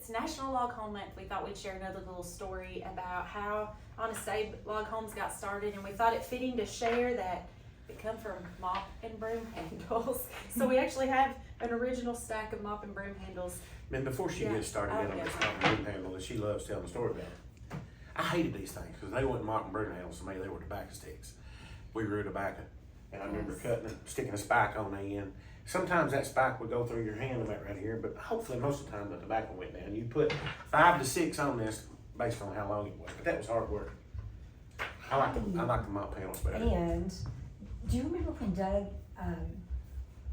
it's National Log Home Month. We thought we'd share another little story about how Honest Abe Log Homes got started, and we thought it fitting to share that it come from mop and broom handles. So we actually have an original stack of mop and broom handles. And before she gets started in on this mop and broom handle that she loves telling the story about, I hated these things because they weren't mop and broom handles to me, they were tobacco sticks. We grew tobacco, and I remember cutting and sticking a spike on the end. Sometimes that spike would go through your hand about right here, but hopefully most of the time the tobacco went down. You put 5 to 6 on this based on how long it was, but that was hard work. I like the mop handles better. And do you remember when Doug,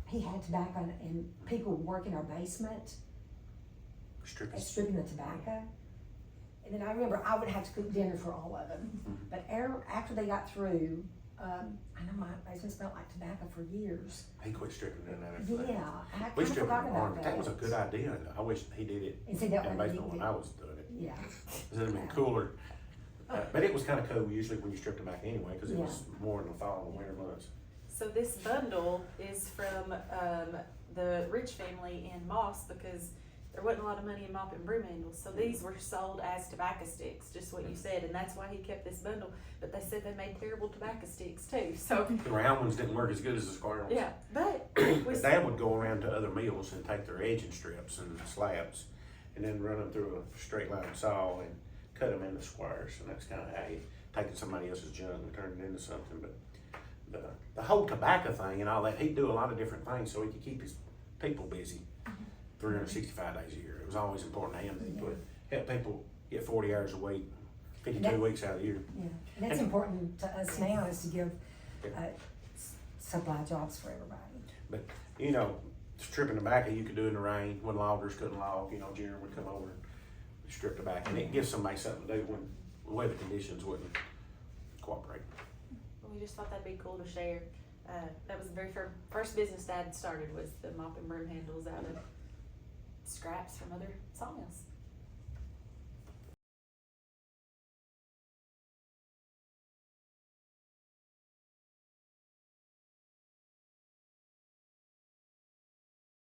he had tobacco and people would work in our basement stripping the tobacco? And then I remember I would have to cook dinner for all of them. Mm-hmm. But after they got through, I know my basement smelled like tobacco for years. He quit stripping doing that after Yeah, that. I We kind of stripped forgot in the about barn, that. but that was a good idea. I wish he did it And see, that in the way basement when I was doing it. Yeah. It would have been cooler. But it was kind of cool usually when you stripped them back anyway, because it was more in the fall and winter months. So this bundle is from the Rich family in Moss, because there wasn't a lot of money in mop and broom handles. So these were sold as tobacco sticks, just what you said, and that's why he kept this bundle. But they said they made terrible tobacco sticks too, so. The round ones didn't work as good as the square ones. Yeah, but. But Dad would go around to other mills and take their edging strips and slabs and then run them through a straight line saw and cut them into squares. And that's kind of how he taken somebody else's junk and turned it into something. But the whole tobacco thing and all that, he'd do a lot of different things so he could keep his people busy 365 days a year. It was always important to him that he would help people get 40 hours a week, 52 weeks out of the year. Yeah, and that's important to us now, is to give supply jobs for everybody. But, you know, stripping tobacco you could do in the rain when loggers couldn't log. You know, Jerry would come over and strip tobacco, and it gives somebody something to do when the weather conditions wouldn't cooperate. We just thought that'd be cool to share. That was the very first business Dad started, was the mop and broom handles out of scraps from other sawmills.